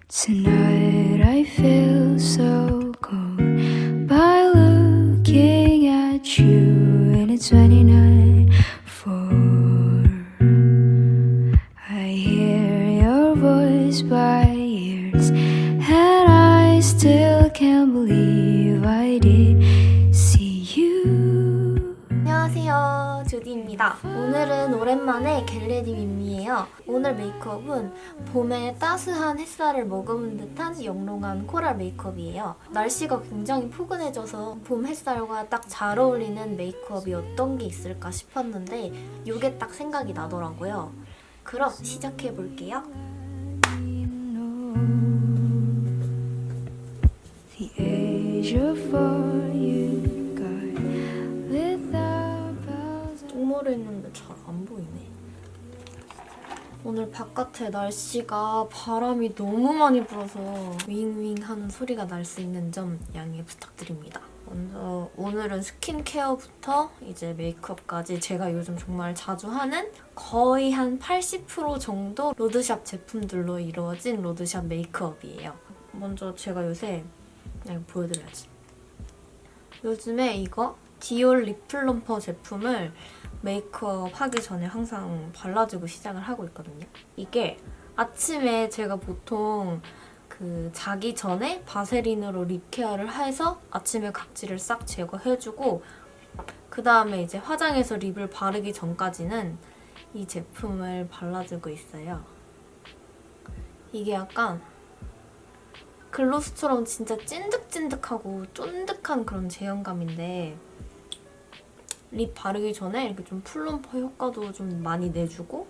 Tonight I feel so cold by looking at you and it's 29 4. I hear your voice by ears and I still can't believe I did see you. 안녕하세요, 주디입니다. 오늘은 오랜만에 겟레디 윈미예요. 오늘 메이크업은 봄에 따스한 햇살을 머금은 듯한 영롱한 코랄 메이크업이에요. 날씨가 굉장히 포근해져서 봄 햇살과 딱 잘 어울리는 메이크업이 어떤 게 있을까 싶었는데 이게 딱 생각이 나더라고요. 그럼 시작해볼게요. The age of 4 you got without bells. 똥머리 했는데 잘 안 보이네. 오늘 바깥에 날씨가 바람이 너무 많이 불어서 윙윙 하는 소리가 날 수 있는 점 양해 부탁드립니다. 먼저 오늘은 스킨케어부터 이제 메이크업까지 제가 요즘 정말 자주 하는 거의 한 80% 정도 로드샵 제품들로 이루어진 로드샵 메이크업이에요. 먼저 제가 요새 이거 보여드려야지. 요즘에 이거 디올 립 플럼퍼 제품을 메이크업 하기 전에 항상 발라주고 시작을 하고 있거든요. 이게 아침에 제가 보통 자기 전에 바세린으로 립 케어를 해서 아침에 각질을 싹 제거해주고 그 다음에 이제 화장해서 립을 바르기 전까지는 이 제품을 발라주고 있어요. 이게 약간 글로스처럼 진짜 찐득찐득하고 쫀득한 그런 제형감인데 립 바르기 전에 이렇게 좀 플럼퍼 효과도 좀 많이 내주고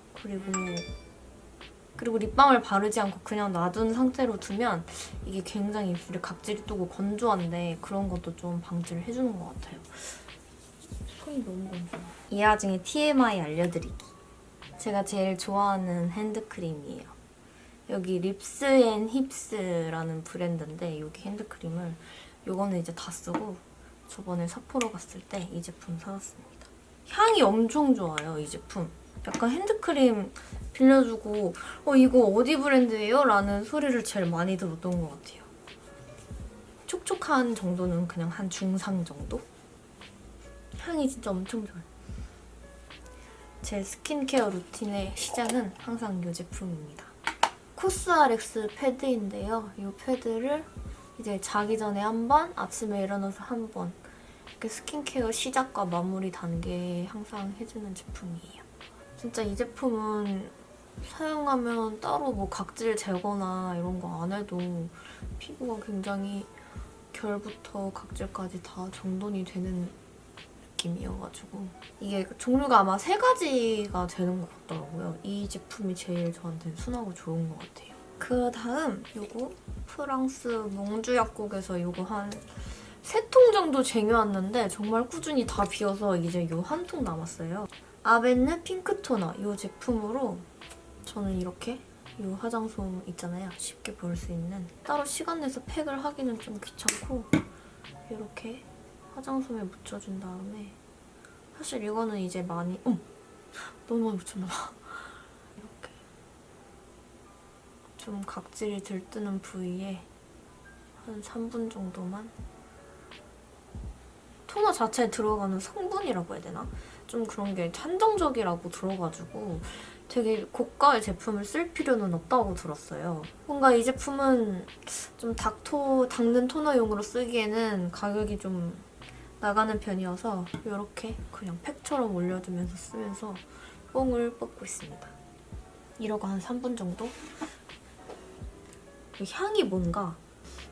그리고 립밤을 바르지 않고 그냥 놔둔 상태로 두면 이게 굉장히 입술에 각질이 뜨고 건조한데 그런 것도 좀 방지를 해주는 것 같아요. 손이 너무 건조해. 이 와중에 TMI 알려드리기. 제가 제일 좋아하는 핸드크림이에요. 여기 립스 앤 힙스라는 브랜드인데 여기 핸드크림을 이거는 이제 다 쓰고 저번에 삿포로 갔을 때 이 제품 사왔습니다. 향이 엄청 좋아요, 이 제품. 약간 핸드크림 빌려주고 이거 어디 브랜드예요? 라는 소리를 제일 많이 들었던 것 같아요. 촉촉한 정도는 그냥 한 중상 정도? 향이 진짜 엄청 좋아요. 제 스킨케어 루틴의 시작은 항상 이 제품입니다. 코스알엑스 패드인데요. 이 패드를 이제 자기 전에 한 번, 아침에 일어나서 한 번 이렇게 스킨케어 시작과 마무리 단계에 항상 해주는 제품이에요. 진짜 이 제품은 사용하면 따로 뭐 각질 제거나 이런 거 안 해도 피부가 굉장히 결부터 각질까지 다 정돈이 되는 느낌이어가지고 이게 종류가 아마 3가지가 되는 것 같더라고요. 이 제품이 제일 저한테는 순하고 좋은 것 같아요. 그 다음 요거 프랑스 몽주 약국에서 요거 한 3통 정도 쟁여왔는데 정말 꾸준히 다 비어서 이제 요 한 통 남았어요. 아벤느 핑크 토너 이 제품으로 저는 이렇게 이 화장솜 있잖아요. 쉽게 볼 수 있는 따로 시간 내서 팩을 하기는 좀 귀찮고 이렇게 화장솜에 묻혀준 다음에 사실 이거는 이제 많이 너무 많이 묻혔나봐. 이렇게 좀 각질이 들뜨는 부위에 한 3분 정도만 토너 자체에 들어가는 성분이라고 해야 되나? 좀 그런 게 한정적이라고 들어가지고 되게 고가의 제품을 쓸 필요는 없다고 들었어요. 뭔가 이 제품은 좀 닦는 토너용으로 쓰기에는 가격이 좀 나가는 편이어서 이렇게 그냥 팩처럼 올려두면서 쓰면서 뽕을 뽑고 있습니다. 이러고 한 3분 정도? 향이 뭔가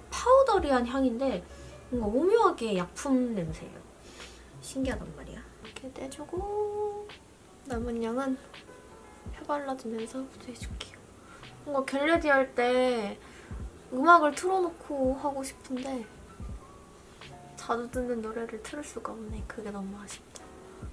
파우더리한 향인데 뭔가 오묘하게 약품 냄새예요. 신기하단 말이야. 이렇게 떼주고 남은 양은 펴발라주면서 해줄게요. 뭔가 겟레디 할 때 음악을 틀어놓고 하고 싶은데 자주 듣는 노래를 틀을 수가 없네. 그게 너무 아쉽다.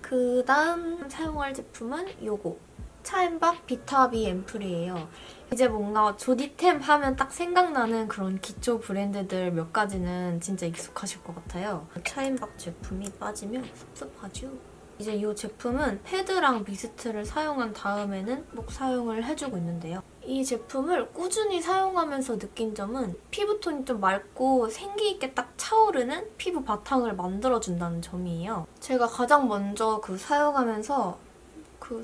그 다음 사용할 제품은 요거 차앤박 비타비 앰플이에요. 이제 뭔가 조디템 하면 딱 생각나는 그런 기초 브랜드들 몇 가지는 진짜 익숙하실 것 같아요. 차앤박 제품이 빠지면 섭섭하죠? 이제 이 제품은 패드랑 미스트를 사용한 다음에는 목 사용을 해주고 있는데요. 이 제품을 꾸준히 사용하면서 느낀 점은 피부톤이 좀 맑고 생기 있게 딱 차오르는 피부 바탕을 만들어준다는 점이에요. 제가 가장 먼저 사용하면서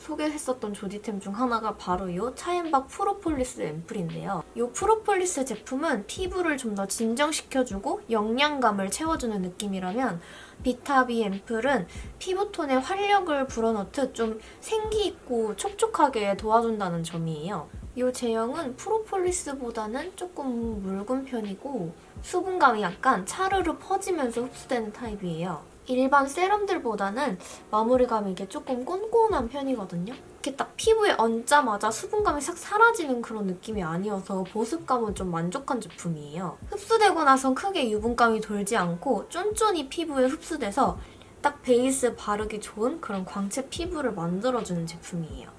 소개했었던 조디템 중 하나가 바로 이 차앤박 프로폴리스 앰플인데요. 이 프로폴리스 제품은 피부를 좀 더 진정시켜주고 영양감을 채워주는 느낌이라면 비타비 앰플은 피부톤에 활력을 불어넣듯 좀 생기있고 촉촉하게 도와준다는 점이에요. 이 제형은 프로폴리스보다는 조금 묽은 편이고 수분감이 약간 차르르 퍼지면서 흡수되는 타입이에요. 일반 세럼들보다는 마무리감이 이게 조금 꼰꼰한 편이거든요. 이렇게 딱 피부에 얹자마자 수분감이 싹 사라지는 그런 느낌이 아니어서 보습감은 좀 만족한 제품이에요. 흡수되고 나선 크게 유분감이 돌지 않고 쫀쫀이 피부에 흡수돼서 딱 베이스 바르기 좋은 그런 광채 피부를 만들어주는 제품이에요.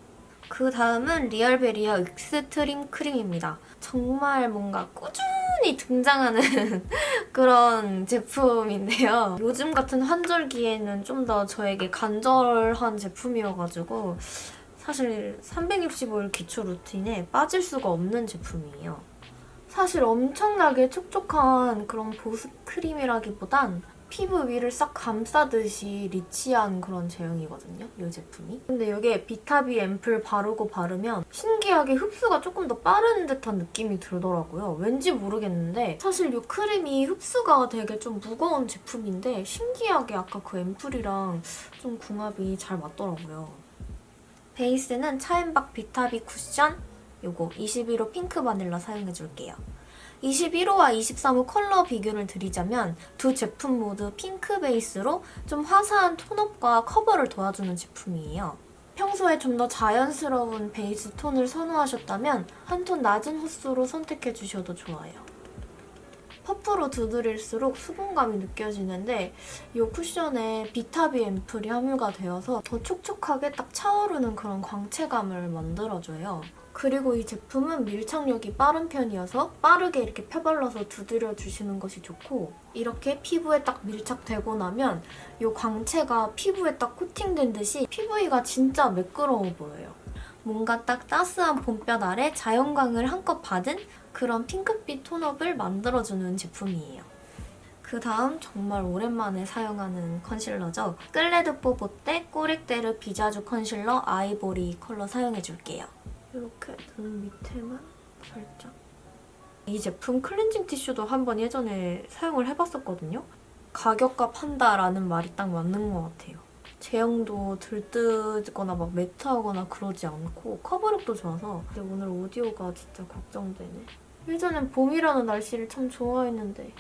그 다음은 리얼베리아 익스트림 크림입니다. 정말 뭔가 꾸준히 등장하는 그런 제품인데요. 요즘 같은 환절기에는 좀 더 저에게 간절한 제품이어가지고 사실 365일 기초 루틴에 빠질 수가 없는 제품이에요. 사실 엄청나게 촉촉한 그런 보습 크림이라기보단 피부 위를 싹 감싸듯이 리치한 그런 제형이거든요, 이 제품이. 근데 이게 비타비 앰플 바르고 바르면 신기하게 흡수가 조금 더 빠른 듯한 느낌이 들더라고요. 왠지 모르겠는데 사실 이 크림이 흡수가 되게 좀 무거운 제품인데 신기하게 아까 그 앰플이랑 좀 궁합이 잘 맞더라고요. 베이스는 차앤박 비타비 쿠션 요거 21호 핑크 바닐라 사용해줄게요. 21호와 23호 컬러 비교를 드리자면 두 제품 모두 핑크 베이스로 좀 화사한 톤업과 커버를 도와주는 제품이에요. 평소에 좀 더 자연스러운 베이스 톤을 선호하셨다면 한 톤 낮은 호수로 선택해주셔도 좋아요. 퍼프로 두드릴수록 수분감이 느껴지는데 이 쿠션에 비타비 앰플이 함유가 되어서 더 촉촉하게 딱 차오르는 그런 광채감을 만들어줘요. 그리고 이 제품은 밀착력이 빠른 편이어서 빠르게 이렇게 펴발라서 두드려주시는 것이 좋고 이렇게 피부에 딱 밀착되고 나면 이 광채가 피부에 딱 코팅된 듯이 피부위가 진짜 매끄러워 보여요. 뭔가 딱 따스한 봄볕 아래 자연광을 한껏 받은 그런 핑크빛 톤업을 만들어주는 제품이에요. 그 다음 정말 오랜만에 사용하는 컨실러죠. 클레드 뽀뽀떼 꼬릭데르 비자주 컨실러 아이보리 컬러 사용해줄게요. 이렇게 눈 밑에만 살짝. 이 제품 클렌징 티슈도 한번 예전에 사용을 해봤었거든요. 가격과 판다라는 말이 딱 맞는 것 같아요. 제형도 들뜨거나 막 매트하거나 그러지 않고 커버력도 좋아서 근데 오늘 오디오가 진짜 걱정되네. 예전엔 봄이라는 날씨를 참 좋아했는데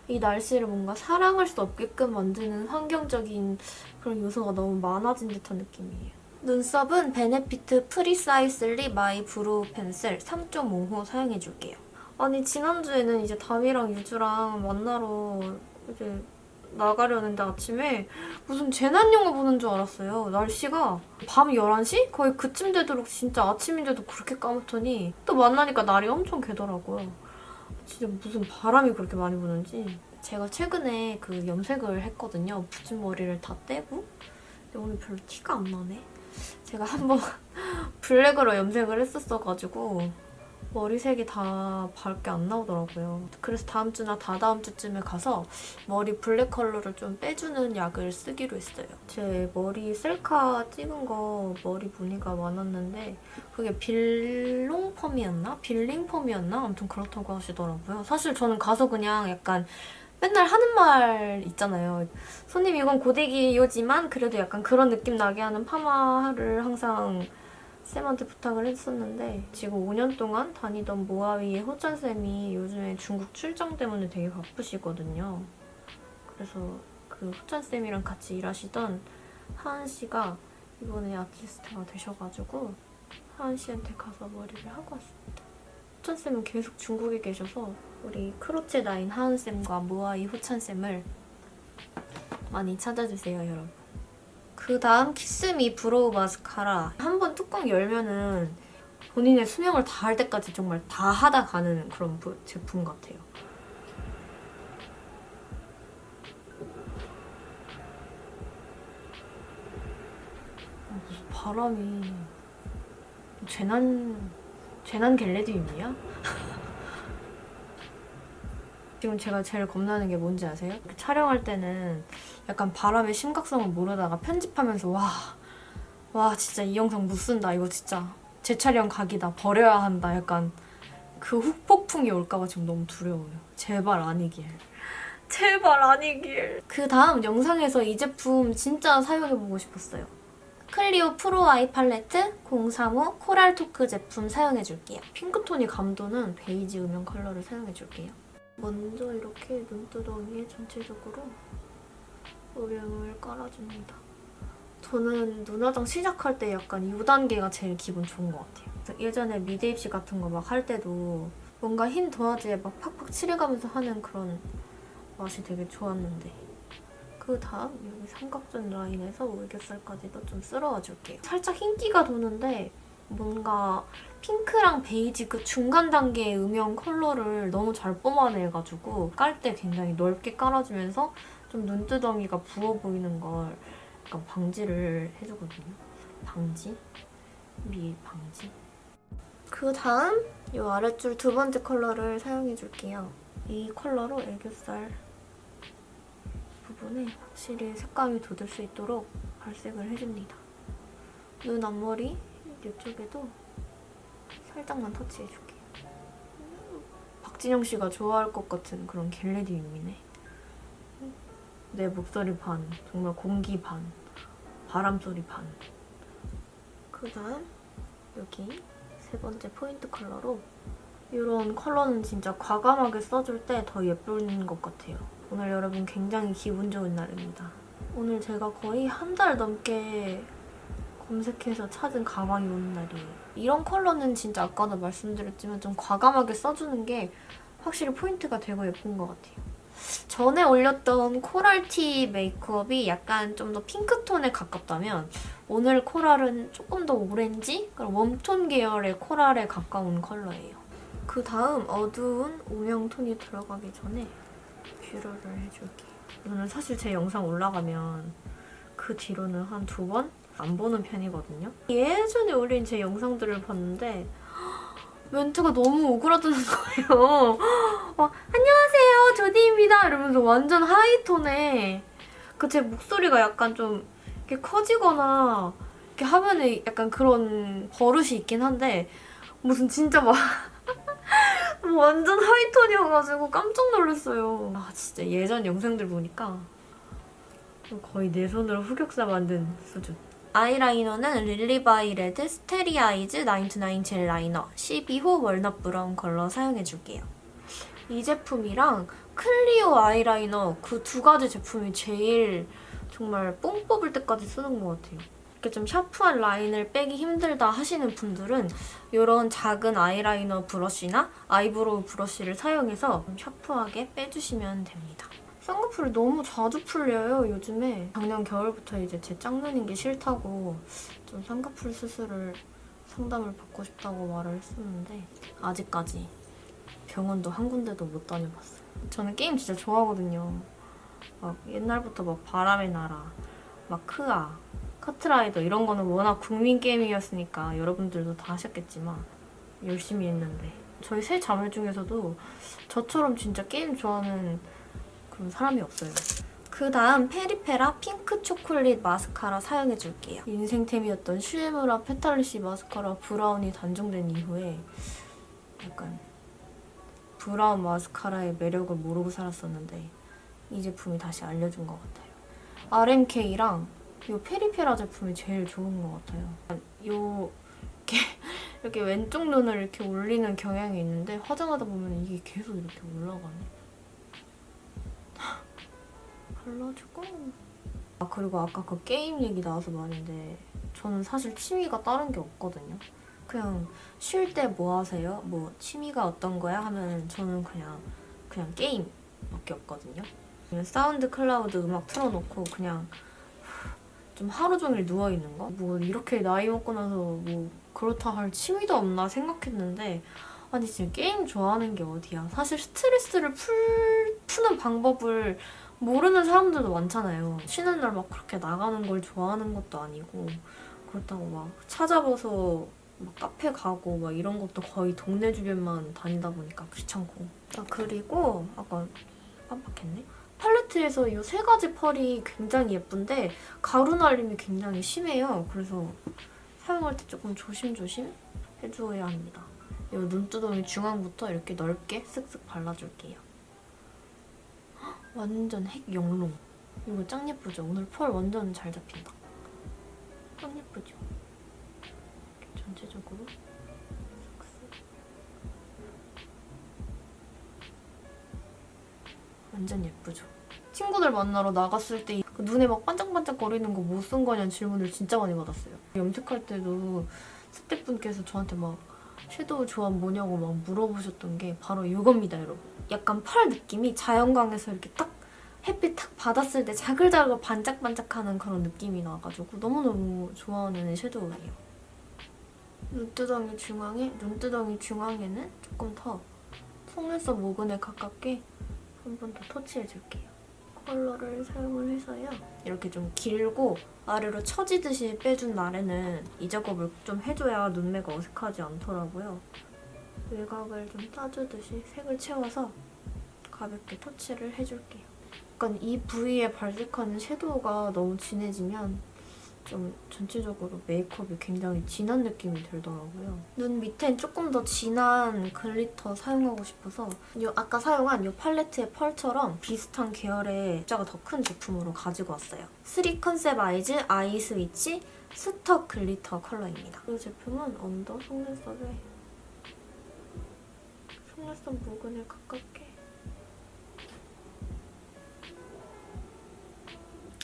이 날씨를 뭔가 사랑할 수 없게끔 만드는 환경적인 그런 요소가 너무 많아진 듯한 느낌이에요. 눈썹은 베네피트 프리사이슬리 마이 브로우 펜슬 3.5호 사용해줄게요. 아니 지난주에는 이제 담이랑 유주랑 만나러 이제 나가려는데 아침에 무슨 재난 영화 보는 줄 알았어요. 날씨가 밤 11시? 거의 그쯤 되도록 진짜 아침인데도 그렇게 까맣더니 또 만나니까 날이 엄청 개더라고요. 진짜 무슨 바람이 그렇게 많이 부는지. 제가 최근에 그 염색을 했거든요. 붙인 머리를 다 떼고. 근데 오늘 별로 티가 안 나네. 제가 한번 블랙으로 염색을 했었어가지고 머리색이 다 밝게 안 나오더라고요. 그래서 다음 주나 다다음 주쯤에 가서 머리 블랙 컬러를 좀 빼주는 약을 쓰기로 했어요. 제 머리 셀카 찍은 거 머리 무늬가 많았는데 그게 빌롱 펌이었나? 빌링 펌이었나? 아무튼 그렇다고 하시더라고요. 사실 저는 가서 그냥 약간 맨날 하는 말 있잖아요. 손님 이건 고데기요지만 그래도 약간 그런 느낌 나게 하는 파마를 항상 쌤한테 부탁을 했었는데 지금 5년 동안 다니던 모아위의 호찬쌤이 요즘에 중국 출장 때문에 되게 바쁘시거든요. 그래서 그 호찬쌤이랑 같이 일하시던 하은 씨가 이번에 아티스트가 되셔가지고 하은 씨한테 가서 머리를 하고 왔습니다. 호찬쌤은 계속 중국에 계셔서 우리 크로체다인 하은쌤과 모아이 호찬쌤을 많이 찾아주세요, 여러분. 그 다음 키스미 브로우 마스카라. 한번 뚜껑 열면은 본인의 수명을 다할 때까지 정말 다 하다 가는 그런 제품 같아요. 바람이 재난 겟레디움이야? 지금 제가 제일 겁나는 게 뭔지 아세요? 촬영할 때는 약간 바람의 심각성을 모르다가 편집하면서 와 진짜 이 영상 못 쓴다, 이거 진짜 재촬영 각이다, 버려야 한다, 약간 그 후폭풍이 올까봐 지금 너무 두려워요. 제발 아니길. 제발 아니길. 그 다음 영상에서 이 제품 진짜 사용해보고 싶었어요. 클리오 프로 아이 팔레트 035 코랄 토크 제품 사용해줄게요. 핑크톤이 감도는 베이지 음영 컬러를 사용해줄게요. 먼저 이렇게 눈두덩이에 전체적으로 음영을 깔아줍니다. 저는 눈화장 시작할 때 약간 이 단계가 제일 기분 좋은 것 같아요. 예전에 미대 입시 같은 거 막 할 때도 뭔가 흰 도화지에 막 팍팍 칠해가면서 하는 그런 맛이 되게 좋았는데, 그 다음 여기 삼각존 라인에서 올겹살까지도 좀 쓸어와줄게요. 살짝 흰기가 도는데 뭔가 핑크랑 베이지 그 중간 단계의 음영 컬러를 너무 잘 뿜어내가지고 깔 때 굉장히 넓게 깔아주면서 좀 눈두덩이가 부어 보이는 걸 약간 방지를 해주거든요. 방지? 방지? 그 다음 이 아랫줄 두 번째 컬러를 사용해줄게요. 이 컬러로 애교살 부분에 확실히 색감이 돋을 수 있도록 발색을 해줍니다. 눈 앞머리 이쪽에도 살짝만 터치해줄게요. 박진영 씨가 좋아할 것 같은 그런 겟레디움이네. 내 목소리 반, 정말 공기 반, 바람 소리 반. 그 다음 여기 세 번째 포인트 컬러로, 이런 컬러는 진짜 과감하게 써줄 때 더 예쁜 것 같아요. 오늘 여러분 굉장히 기분 좋은 날입니다. 오늘 제가 거의 한 달 넘게 검색해서 찾은 가방이 오는 날이에요. 이런 컬러는 진짜 아까도 말씀드렸지만 좀 과감하게 써주는 게 확실히 포인트가 되고 예쁜 것 같아요. 전에 올렸던 코랄티 메이크업이 약간 좀 더 핑크톤에 가깝다면 오늘 코랄은 조금 더 오렌지? 웜톤 계열의 코랄에 가까운 컬러예요. 그 다음 어두운 오명톤이 들어가기 전에 뷰러를 해줄게요. 저는 사실 제 영상 올라가면 그 뒤로는 한 2번? 안 보는 편이거든요. 예전에 올린 제 영상들을 봤는데 멘트가 너무 오그라드는 거예요. 안녕하세요, 조디입니다 이러면서 완전 하이톤에 제 목소리가 약간 좀 이렇게 커지거나 이렇게 하면은 약간 그런 버릇이 있긴 한데 무슨 진짜 막 완전 하이톤이어가지고 깜짝 놀랐어요. 진짜 예전 영상들 보니까 거의 내 손으로 흑역사 만든 수준. 아이라이너는 릴리바이 레드 스테리 아이즈 929 젤 라이너 12호 월넛 브라운 컬러 사용해줄게요. 이 제품이랑 클리오 아이라이너 그 두 가지 제품이 제일 정말 뽕 뽑을 때까지 쓰는 것 같아요. 이렇게 좀 샤프한 라인을 빼기 힘들다 하시는 분들은 이런 작은 아이라이너 브러쉬나 아이브로우 브러쉬를 사용해서 샤프하게 빼주시면 됩니다. 쌍꺼풀이 너무 자주 풀려요, 요즘에. 작년 겨울부터 이제 제 짝눈인 게 싫다고 좀 쌍꺼풀 수술을 상담을 받고 싶다고 말을 했었는데 아직까지 병원도 한 군데도 못 다녀봤어요. 저는 게임 진짜 좋아하거든요. 막 옛날부터 막 바람의 나라, 막 크아, 카트라이더 이런 거는 워낙 국민 게임이었으니까 여러분들도 다 하셨겠지만 열심히 했는데 저희 세 자매 중에서도 저처럼 진짜 게임 좋아하는 그런 사람이 없어요. 그 다음 페리페라 핑크 초콜릿 마스카라 사용해줄게요. 인생템이었던 슈에무라 페탈리시 마스카라 브라운이 단종된 이후에 약간 브라운 마스카라의 매력을 모르고 살았었는데 이 제품이 다시 알려준 것 같아요. RMK랑 이 페리페라 제품이 제일 좋은 것 같아요. 이렇게 왼쪽 눈을 이렇게 올리는 경향이 있는데 화장하다 보면 이게 계속 이렇게 올라가네. 발라주고. 그리고 아까 그 게임 얘기 나와서 말인데 저는 사실 취미가 다른 게 없거든요. 그냥 쉴 때 뭐 하세요? 뭐 취미가 어떤 거야? 하면 저는 그냥 게임밖에 없거든요. 그냥 사운드 클라우드 음악 틀어놓고 그냥 좀 하루 종일 누워있는 거? 뭐 이렇게 나이 먹고 나서 뭐 그렇다 할 취미도 없나 생각했는데 아니 지금 게임 좋아하는 게 어디야. 사실 스트레스를 푸는 방법을 모르는 사람들도 많잖아요. 쉬는 날 막 그렇게 나가는 걸 좋아하는 것도 아니고 그렇다고 막 찾아봐서 막 카페 가고 막 이런 것도 거의 동네 주변만 다니다 보니까 귀찮고. 그리고 아까 깜빡했네. 팔레트에서 이 세 가지 펄이 굉장히 예쁜데 가루 날림이 굉장히 심해요. 그래서 사용할 때 조금 조심조심 해줘야 합니다. 이 눈두덩이 중앙부터 이렇게 넓게 쓱쓱 발라줄게요. 완전 핵영롱. 이거 짱 예쁘죠? 오늘 펄 완전 잘 잡힌다. 짱 예쁘죠? 이렇게 전체적으로 쓱쓱. 완전 예쁘죠? 친구들 만나러 나갔을 때 그 눈에 막 반짝반짝 거리는 거 뭐 쓴 거냐는 질문을 진짜 많이 받았어요. 염색할 때도 스태프분께서 저한테 막 섀도우 조합 뭐냐고 막 물어보셨던 게 바로 이겁니다, 여러분. 약간 펄 느낌이 자연광에서 이렇게 딱 햇빛 탁 받았을 때 자글자글 반짝반짝하는 그런 느낌이 나가지고 너무너무 좋아하는 섀도우예요. 눈두덩이 중앙에는 조금 더 속눈썹 모근에 가깝게 한 번 더 터치해줄게요. 컬러를 사용을 해서요. 이렇게 좀 길고 아래로 처지듯이 빼준 날에는 이 작업을 좀 해줘야 눈매가 어색하지 않더라고요. 외곽을 좀 따주듯이 색을 채워서 가볍게 터치를 해줄게요. 약간 이 부위에 발색하는 섀도우가 너무 진해지면 좀 전체적으로 메이크업이 굉장히 진한 느낌이 들더라고요. 눈 밑엔 조금 더 진한 글리터 사용하고 싶어서 아까 사용한 이 팔레트의 펄처럼 비슷한 계열의 숫자가 더 큰 제품으로 가지고 왔어요. 3 컨셉 아이즈 아이 스위치 스톡 글리터 컬러입니다. 이 제품은 언더 속눈썹 모근에 가깝게.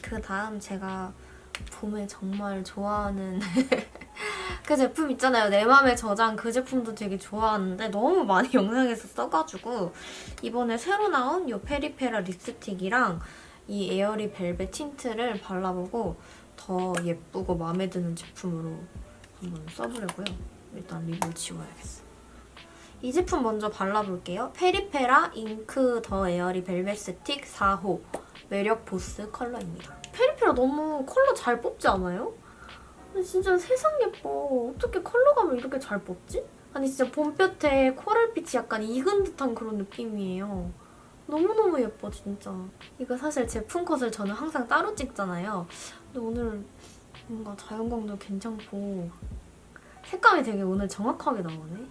그 다음 제가 봄에 정말 좋아하는 그 제품 있잖아요. 내 맘의 저장. 그 제품도 되게 좋아하는데 너무 많이 영상에서 써가지고 이번에 새로 나온 이 페리페라 립스틱이랑 이 에어리 벨벳 틴트를 발라보고 더 예쁘고 마음에 드는 제품으로 한번 써보려고요. 일단 립을 지워야겠어. 이 제품 먼저 발라볼게요. 페리페라 잉크 더 에어리 벨벳 스틱 4호 매력 보스 컬러입니다. 페리페라 너무 컬러 잘 뽑지 않아요? 근데 진짜 세상 예뻐. 어떻게 컬러감을 이렇게 잘 뽑지? 아니 진짜 봄볕에 코랄빛이 약간 익은 듯한 그런 느낌이에요. 너무너무 예뻐 진짜. 이거 사실 제품 컷을 저는 항상 따로 찍잖아요. 근데 오늘 뭔가 자연광도 괜찮고 색감이 되게 오늘 정확하게 나오네.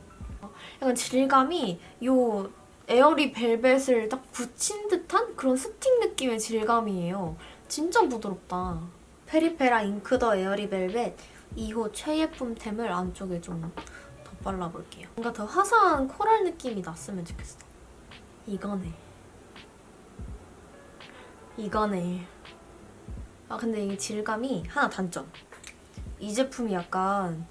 약간 질감이 요 에어리 벨벳을 딱 붙인 듯한 그런 스틱 느낌의 질감이에요. 진짜 부드럽다. 페리페라 잉크 더 에어리 벨벳 2호 최예쁨템을 안쪽에 좀 더 발라볼게요. 뭔가 더 화사한 코랄 느낌이 났으면 좋겠어. 이거네. 아 근데 이 질감이 하나 단점. 이 제품이 약간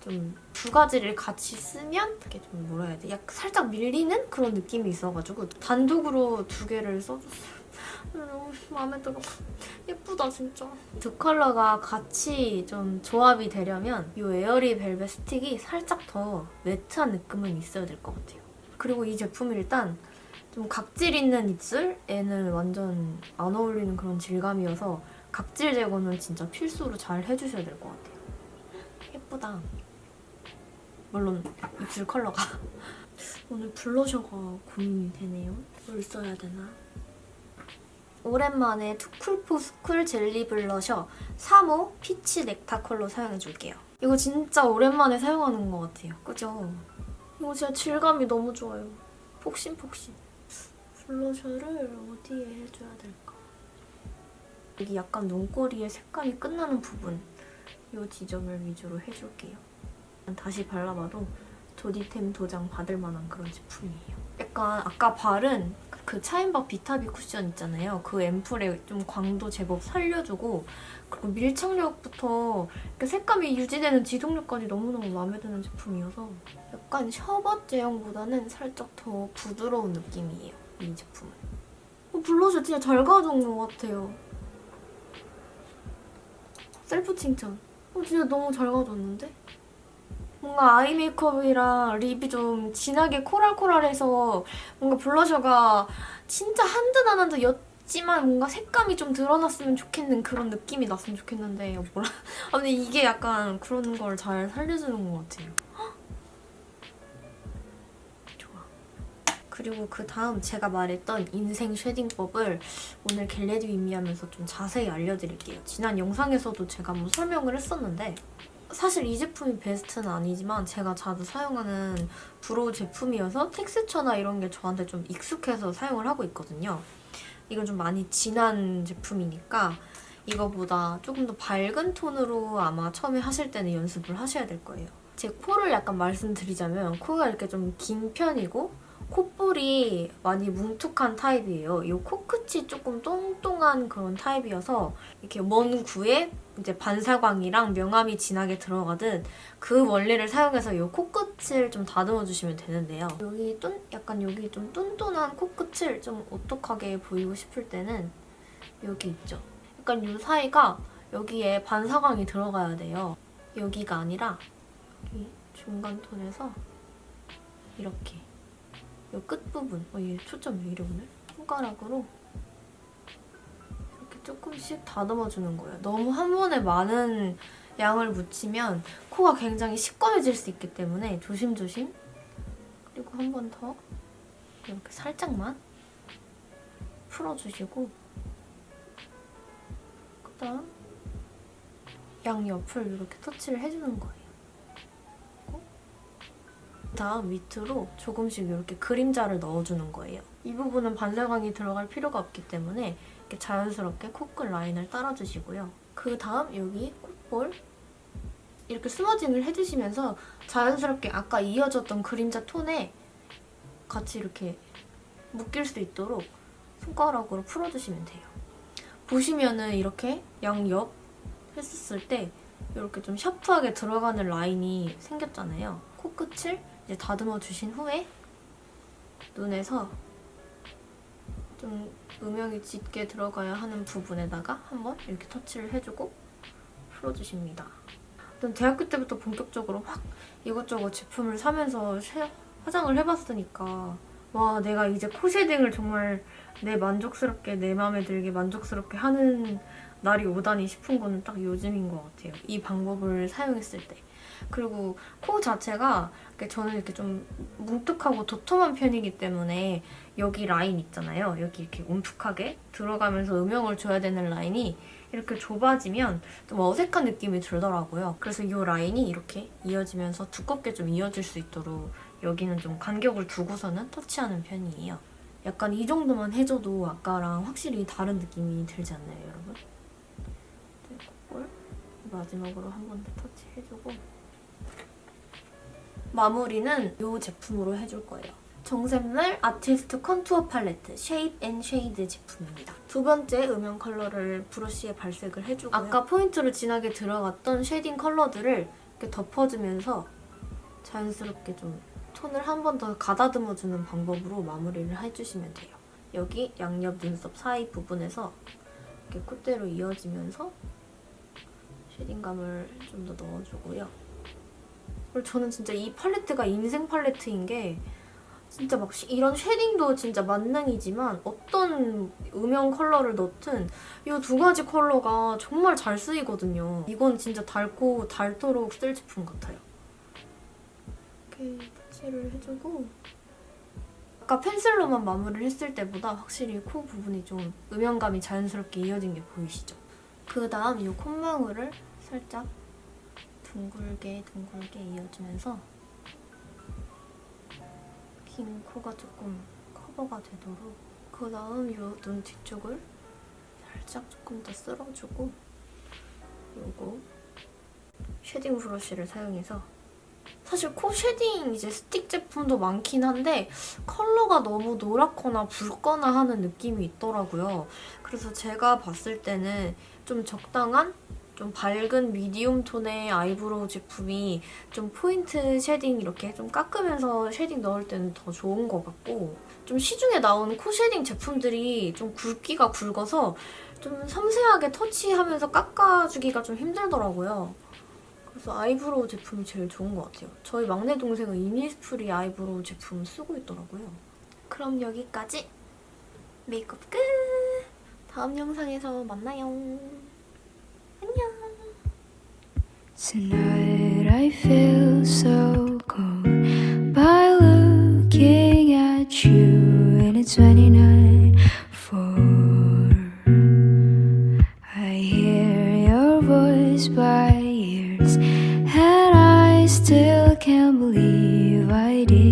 좀 두 가지를 같이 쓰면 이게 좀 뭐라 해야 돼? 약간 살짝 밀리는 그런 느낌이 있어가지고 단독으로 두 개를 써줬어요. 너무 마음에 들어. 예쁘다 진짜. 두 컬러가 같이 좀 조합이 되려면 이 에어리 벨벳 스틱이 살짝 더 매트한 느낌은 있어야 될 것 같아요. 그리고 이 제품이 일단 좀 각질 있는 입술에는 완전 안 어울리는 그런 질감이어서 각질 제거는 진짜 필수로 잘 해주셔야 될 것 같아요. 예쁘다. 물론 입술 컬러가. 오늘 블러셔가 고민이 되네요. 뭘 써야 되나? 오랜만에 투쿨포스쿨 젤리 블러셔 3호 피치 넥타 컬러 사용해줄게요. 이거 진짜 오랜만에 사용하는 것 같아요. 그죠? 이거 진짜 질감이 너무 좋아요. 폭신폭신. 블러셔를 어디에 해줘야 될까? 여기 약간 눈꼬리에 색감이 끝나는 부분 이 지점을 위주로 해줄게요. 다시 발라봐도 조디템 도장 받을 만한 그런 제품이에요. 약간 아까 바른 그 차인박 비타비 쿠션 있잖아요. 그 앰플에 좀 광도 제법 살려주고 그리고 밀착력부터 색감이 유지되는 지속력까지 너무너무 마음에 드는 제품이어서 약간 셔벗 제형보다는 살짝 더 부드러운 느낌이에요. 이 제품은. 블러셔 진짜 잘 가져온 것 같아요. 셀프 칭찬. 진짜 너무 잘 가져왔는데? 뭔가 아이 메이크업이랑 립이 좀 진하게 코랄코랄해서 뭔가 블러셔가 진짜 한 듯 안 한 듯 있지만 뭔가 색감이 좀 드러났으면 좋겠는 그런 느낌이 났으면 좋겠는데 뭐라 아 근데 이게 약간 그런 걸 잘 살려주는 것 같아요. 좋아. 그리고 그 다음 제가 말했던 인생 쉐딩법을 오늘 겟레디 윗미 하면서 좀 자세히 알려드릴게요. 지난 영상에서도 제가 뭐 설명을 했었는데 사실 이 제품이 베스트는 아니지만 제가 자주 사용하는 브로우 제품이어서 텍스처나 이런 게 저한테 좀 익숙해서 사용을 하고 있거든요. 이건 좀 많이 진한 제품이니까 이거보다 조금 더 밝은 톤으로 아마 처음에 하실 때는 연습을 하셔야 될 거예요. 제 코를 약간 말씀드리자면 코가 이렇게 좀 긴 편이고 콧볼이 많이 뭉툭한 타입이에요. 이 코끝이 조금 똥똥한 그런 타입이어서 이렇게 먼 구에 이제 반사광이랑 명암이 진하게 들어가듯 그 원리를 사용해서 이 코끝을 좀 다듬어 주시면 되는데요. 약간 여기 좀 뚠뚠한 코끝을 좀 오똑하게 보이고 싶을 때는 여기 있죠. 약간 이 사이가 여기에 반사광이 들어가야 돼요. 여기가 아니라 여기 중간 톤에서 이렇게 이 끝부분, 얘 초점 왜 이래 오늘? 손가락으로 이렇게 조금씩 다듬어주는 거예요. 너무 한 번에 많은 양을 묻히면 코가 굉장히 시꺼매질 수 있기 때문에 조심조심. 그리고 한 번 더 이렇게 살짝만 풀어주시고 그다음 양옆을 이렇게 터치를 해주는 거예요. 다음 밑으로 조금씩 이렇게 그림자를 넣어주는 거예요. 이 부분은 반사광이 들어갈 필요가 없기 때문에 이렇게 자연스럽게 코끝 라인을 따라주시고요. 그 다음 여기 콧볼 이렇게 스머징을 해주시면서 자연스럽게 아까 이어졌던 그림자 톤에 같이 이렇게 묶일 수 있도록 손가락으로 풀어주시면 돼요. 보시면은 이렇게 양옆 했었을 때 이렇게 좀 샤프하게 들어가는 라인이 생겼잖아요. 코끝을 이제 다듬어 주신 후에 눈에서 좀 음영이 짙게 들어가야 하는 부분에다가 한번 이렇게 터치를 해주고 풀어주십니다. 대학교 때부터 본격적으로 막 이것저것 제품을 사면서 화장을 해봤으니까 와 내가 이제 코 쉐딩을 정말 내 만족스럽게 내 마음에 들게 만족스럽게 하는 날이 오다니 싶은 거는 딱 요즘인 것 같아요. 이 방법을 사용했을 때. 그리고 코 자체가 저는 이렇게 좀 뭉툭하고 도톰한 편이기 때문에 여기 라인 있잖아요. 여기 이렇게 움푹하게 들어가면서 음영을 줘야 되는 라인이 이렇게 좁아지면 좀 어색한 느낌이 들더라고요. 그래서 이 라인이 이렇게 이어지면서 두껍게 좀 이어질 수 있도록 여기는 좀 간격을 두고서는 터치하는 편이에요. 약간 이 정도만 해줘도 아까랑 확실히 다른 느낌이 들지 않나요, 여러분? 콧볼 마지막으로 한 번 더 터치해주고 마무리는 이 제품으로 해줄 거예요. 정샘날 아티스트 컨투어 팔레트 쉐입 앤 쉐이드 제품입니다. 두 번째 음영 컬러를 브러쉬에 발색을 해주고요. 아까 포인트로 진하게 들어갔던 쉐딩 컬러들을 이렇게 덮어주면서 자연스럽게 좀 톤을 한 번 더 가다듬어주는 방법으로 마무리를 해주시면 돼요. 여기 양옆 눈썹 사이 부분에서 이렇게 콧대로 이어지면서 쉐딩감을 좀 더 넣어주고요. 그리고 저는 진짜 이 팔레트가 인생 팔레트인 게 진짜 막 이런 쉐딩도 진짜 만능이지만 어떤 음영 컬러를 넣든 이 두 가지 컬러가 정말 잘 쓰이거든요. 이건 진짜 닳고 닳도록 쓸 제품 같아요. 이렇게 터치를 해주고 아까 펜슬로만 마무리를 했을 때보다 확실히 코 부분이 좀 음영감이 자연스럽게 이어진 게 보이시죠? 그 다음 이 콧망울을 살짝 둥글게 이어주면서 긴 코가 조금 커버가 되도록 그 다음 이 눈 뒤쪽을 살짝 조금 더 쓸어주고 요거 쉐딩 브러쉬를 사용해서 사실 코 쉐딩 이제 스틱 제품도 많긴 한데 컬러가 너무 노랗거나 붉거나 하는 느낌이 있더라고요. 그래서 제가 봤을 때는 좀 적당한 좀 밝은 미디움 톤의 아이브로우 제품이 좀 포인트 쉐딩 이렇게 좀 깎으면서 쉐딩 넣을 때는 더 좋은 것 같고 좀 시중에 나오는 코 쉐딩 제품들이 좀 굵기가 굵어서 좀 섬세하게 터치하면서 깎아주기가 좀 힘들더라고요. 그래서 아이브로우 제품이 제일 좋은 것 같아요. 저희 막내 동생은 이니스프리 아이브로우 제품 쓰고 있더라고요. 그럼 여기까지 메이크업 끝! 다음 영상에서 만나요. 안녕. Tonight I feel so cold by looking at you in a 29 4. I hear your voice by ears, and I still can't believe I did.